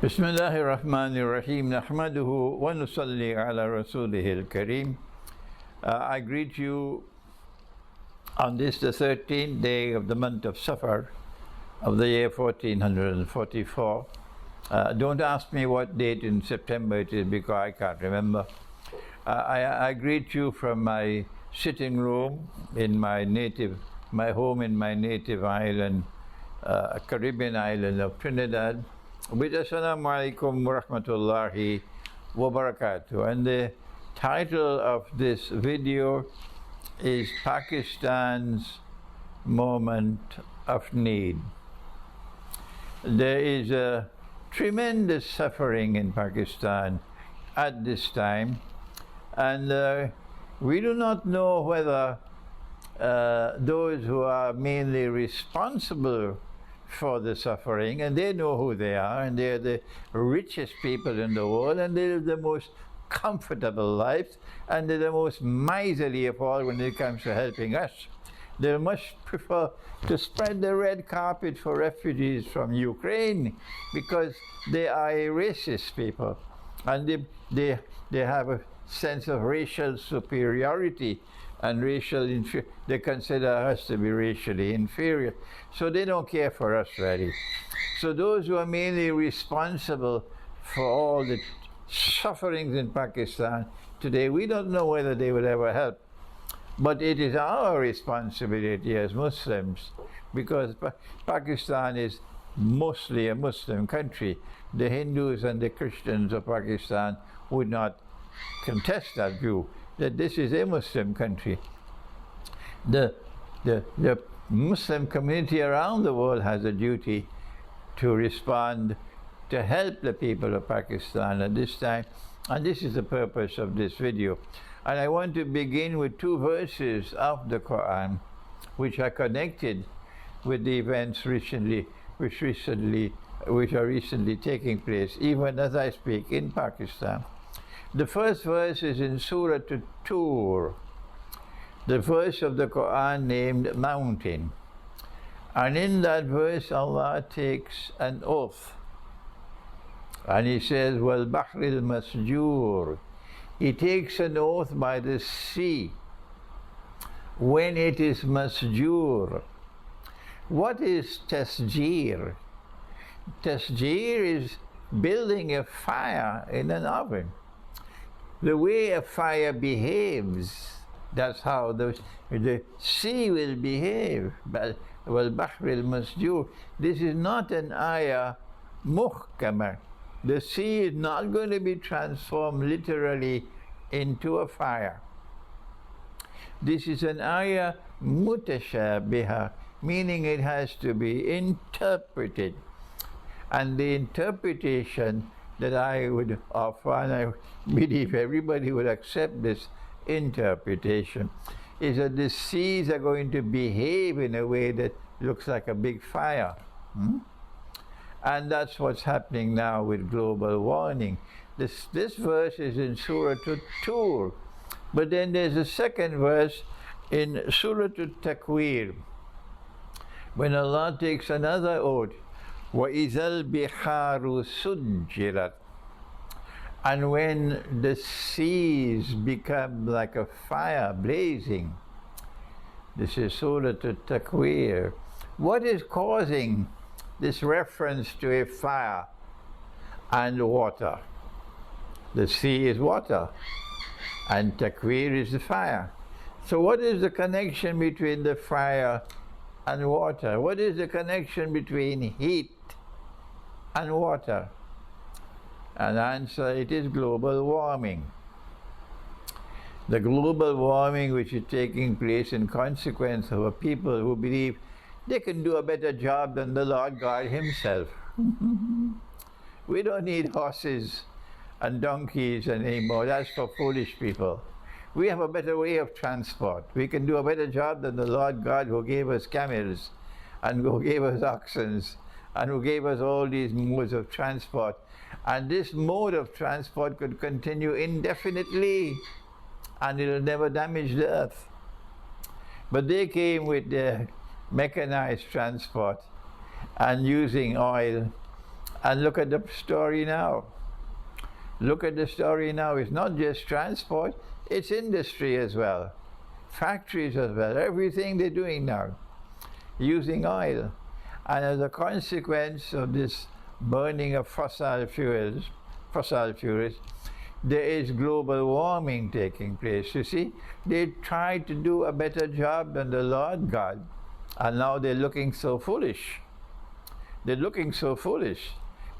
بسم الله الرحمن الرحيم نحمده ونصلي على رسوله الكريم. I greet you on this the 13th day of the month of Safar of the year 1444. Don't ask me what date in September it is because I can't remember. I greet you from my sitting room in my home in my native island, Caribbean island of Trinidad. With Assalamu alaikum wa rahmatullahi wa barakatuh. And the title of this video is Pakistan's Moment of Need. There is a tremendous suffering in Pakistan at this time, and we do not know whether those who are mainly responsible for the suffering, and they know who they are, and they're the richest people in the world, and they live the most comfortable lives, and they're the most miserly of all when it comes to helping us. They much prefer to spread the red carpet for refugees from Ukraine because they are a racist people, and they have a sense of racial superiority and they consider us to be racially inferior. So they don't care for us really. So those who are mainly responsible for all the sufferings in Pakistan today, we don't know whether they would ever help. But it is our responsibility as Muslims, because Pakistan is mostly a Muslim country. The Hindus and the Christians of Pakistan would not contest that view, that this is a Muslim country. The Muslim community around the world has a duty to respond, to help the people of Pakistan at this time, and this is the purpose of this video. And I want to begin with two verses of the Quran which are connected with the events which are recently taking place, even as I speak, in Pakistan. The first verse is in Surah Tur, the verse of the Quran named Mountain. And in that verse, Allah takes an oath. And He says, Wal Bahril Masjur. He takes an oath by the sea when it is masjur. What is tasjir? Tasjir is building a fire in an oven. The way a fire behaves, that's how the sea will behave. Wal Bahril Masjur. This is not an ayah muhkama. The sea is not going to be transformed literally into a fire. This is an ayah mutashabiha, meaning it has to be interpreted. And the interpretation that I would offer, and I believe everybody would accept this interpretation, is that the seas are going to behave in a way that looks like a big fire. And that's what's happening now with global warming. This verse is in Surah Tur, but then there's a second verse in Surah Takwir, when Allah takes another oath, وَإِذَا الْبِحَارُ سُجِّرَتْ. And when the seas become like a fire blazing. This is Surah Takwir. What is causing this reference to a fire and water? The sea is water, and Takwir is the fire. So what is the connection between the fire and water? What is the connection between heat and water? And answer, it is global warming. The global warming which is taking place in consequence of a people who believe they can do a better job than the Lord God Himself. We don't need horses and donkeys anymore. That's for foolish people. We have a better way of transport. We can do a better job than the Lord God who gave us camels and who gave us oxen and who gave us all these modes of transport. And this mode of transport could continue indefinitely and it will never damage the earth. But they came with their mechanized transport and using oil And look at the story now. Look at the story now. It's not just transport, it's industry as well. Factories as well. Everything they're doing now, using oil. And as a consequence of this burning of fossil fuels, there is global warming taking place. You see, they tried to do a better job than the Lord God, and now they're looking so foolish. They're looking so foolish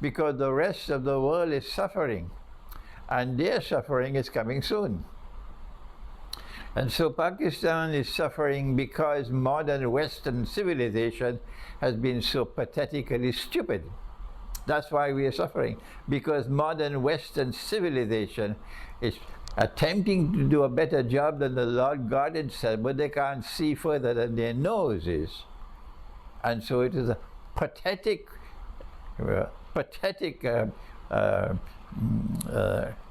because the rest of the world is suffering, and their suffering is coming soon. And so Pakistan is suffering because modern Western civilization has been so pathetically stupid. That's why we are suffering, because modern Western civilization is attempting to do a better job than the Lord God himself, but they can't see further than their nose is. And so it is a pathetic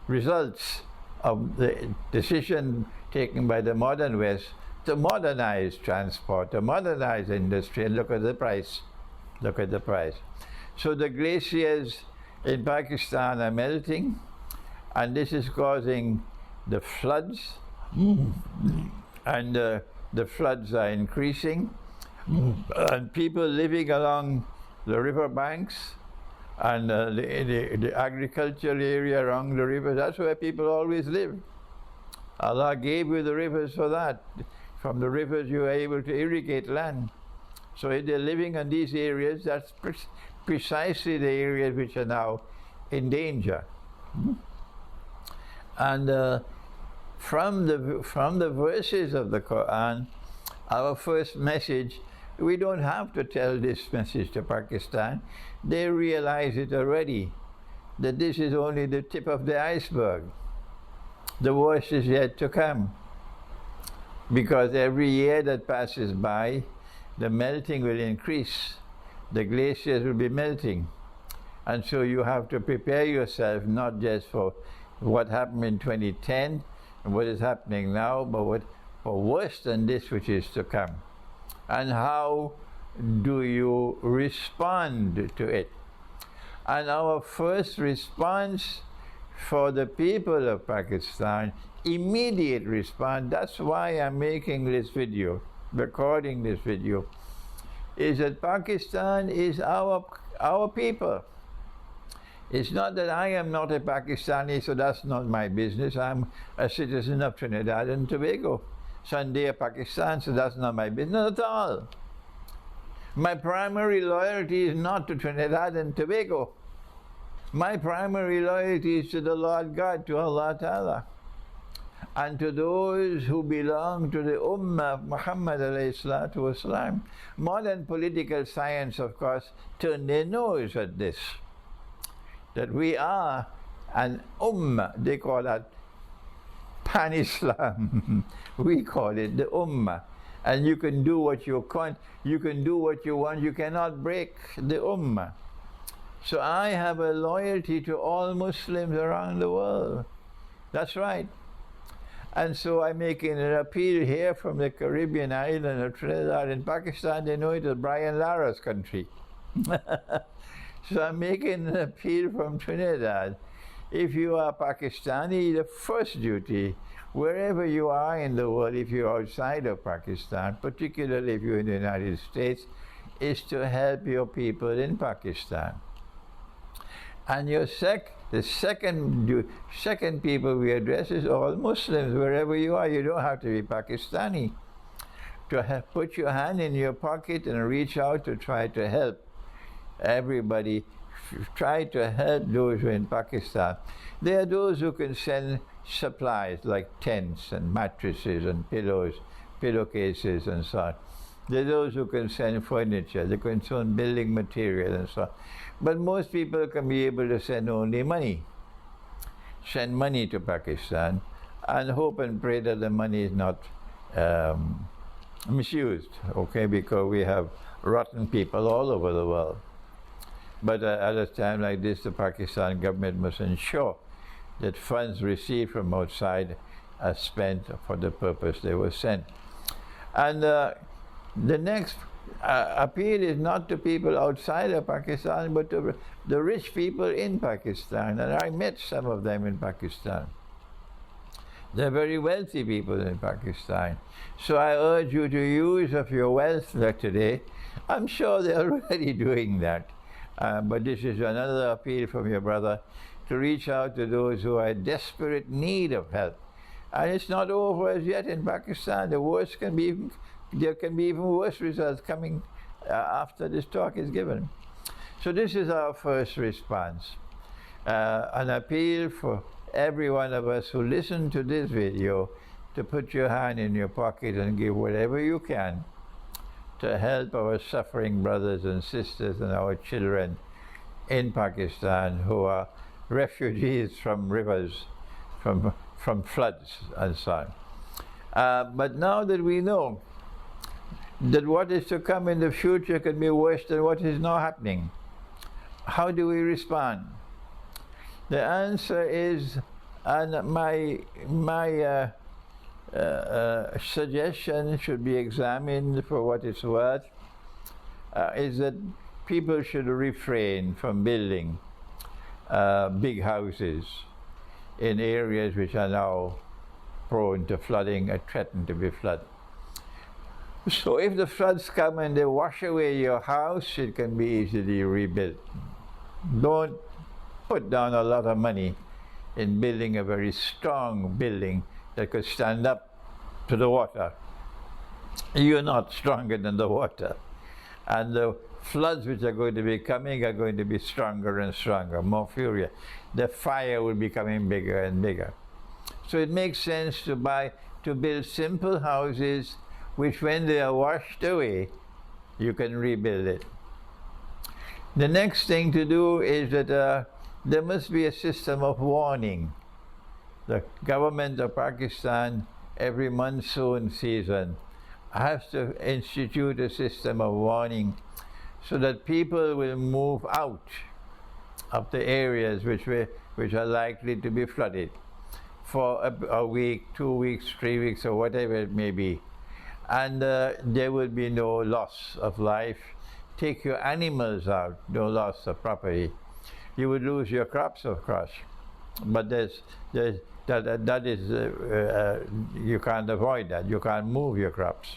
results of the decision taken by the modern West to modernize transport, to modernize industry, and look at the price. Look at the price. So the glaciers in Pakistan are melting, and this is causing the floods, and the floods are increasing, and people living along the river banks and the agricultural area around the river, that's where people always live. Allah gave you the rivers for that. From the rivers you are able to irrigate land. So if they're living in these areas, that's precisely the areas which are now in danger. And from the verses of the Quran, our first message, we don't have to tell this message to Pakistan. They realize it already, that this is only the tip of the iceberg. The worst is yet to come, because every year that passes by, the melting will increase. The glaciers will be melting. And so you have to prepare yourself not just for what happened in 2010 and what is happening now, but for worse than this which is to come. And how do you respond to it? And our first response for the people of Pakistan, immediate response, that's why I'm making this video, recording this video, is that Pakistan is our people. It's not that I am not a Pakistani, so that's not my business. I'm a citizen of Trinidad and Tobago. Sunday Pakistan, so that's not my business. Not at all. My primary loyalty is not to Trinidad and Tobago. My primary loyalty is to the Lord God, to Allah Ta'ala, and to those who belong to the Ummah of Muhammad alayhi salatu wasalam. Modern political science, of course, turned their nose at this, that we are an Ummah. They call that Pan-Islam. We call it the Ummah. And you can do what you want, you cannot break the Ummah. So I have a loyalty to all Muslims around the world. That's right. And so I'm making an appeal here from the Caribbean island of Trinidad and Pakistan. They know it as Brian Lara's country. So I'm making an appeal from Trinidad. If you are Pakistani, the first duty, wherever you are in the world, if you're outside of Pakistan, particularly if you're in the United States, is to help your people in Pakistan. And the second people we address is all Muslims, wherever you are. You don't have to be Pakistani. To put your hand in your pocket and reach out to try to help everybody. Try to help those who are in Pakistan. There are those who can send supplies like tents and mattresses and pillows, pillowcases and so on. There are those who can send furniture, they can send building material and so on. But most people can be able to send only money. Send money to Pakistan and hope and pray that the money is not misused, okay, because we have rotten people all over the world. But at a time like this, the Pakistan government must ensure that funds received from outside are spent for the purpose they were sent. And the next appeal is not to people outside of Pakistan, but to the rich people in Pakistan. And I met some of them in Pakistan. They're very wealthy people in Pakistan. So I urge you to use of your wealth today. I'm sure they're already doing that. But this is another appeal from your brother to reach out to those who are in desperate need of help. And it's not over as yet in Pakistan. There can be even worse results coming after this talk is given. So this is our first response. An appeal for every one of us who listen to this video to put your hand in your pocket and give whatever you can to help our suffering brothers and sisters and our children in Pakistan who are refugees from rivers, from floods and so on. But now that we know that what is to come in the future can be worse than what is now happening, how do we respond? The answer is, and my suggestion should be examined for what it's worth, is that people should refrain from building big houses in areas which are now prone to flooding or threatened to be flooded. So if the floods come and they wash away your house, it can be easily rebuilt. Don't put down a lot of money in building a very strong building that could stand up to the water. You're not stronger than the water. And the floods which are going to be coming are going to be stronger and stronger, more furious. The fire will be becoming bigger and bigger. So it makes sense to build simple houses which, when they are washed away, you can rebuild it. The next thing to do is that there must be a system of warning. The government of Pakistan, every monsoon season, has to institute a system of warning so that people will move out of the areas which are likely to be flooded for a week, 2 weeks, 3 weeks, or whatever it may be. And there will be no loss of life. Take your animals out, no loss of property. You would lose your crops, of course, but that is you can't avoid that. You can't move your crops.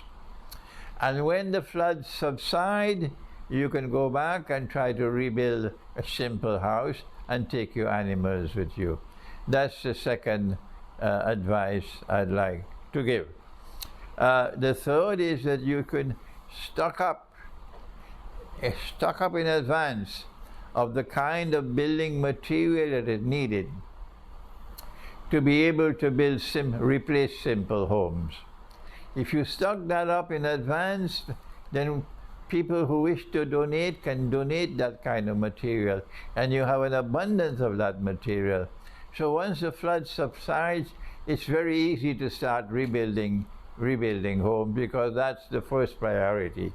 And when the floods subside, you can go back and try to rebuild a simple house and take your animals with you. That's the second advice I'd like to give. The third is that you can stock up in advance of the kind of building material that is needed to be able to replace simple homes. If you stock that up in advance, then people who wish to donate can donate that kind of material, and you have an abundance of that material. So once the flood subsides, it's very easy to start rebuilding homes, because that's the first priority.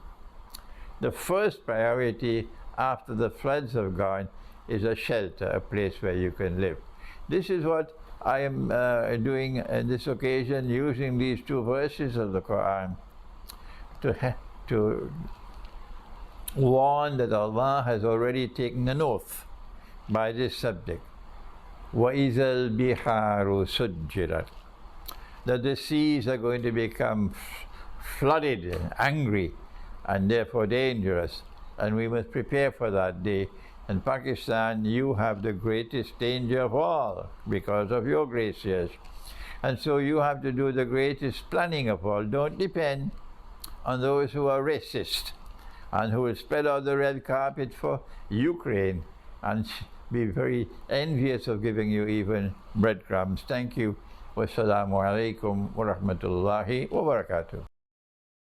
The first priority after the floods have gone is a shelter, a place where you can live. This is what I am doing on this occasion, using these two verses of the Quran to warn that Allah has already taken an oath by this subject. وَإِذَا الْبِحَارُ سُجِّرَتْ, that the seas are going to become flooded and angry and therefore dangerous, and we must prepare for that day. In Pakistan, you have the greatest danger of all because of your glaciers, and so you have to do the greatest planning of all. Don't depend on those who are racist and who will spread out the red carpet for Ukraine and be very envious of giving you even breadcrumbs. Thank you. Wassalamu alaikum wa rahmatullahi wa barakatuh.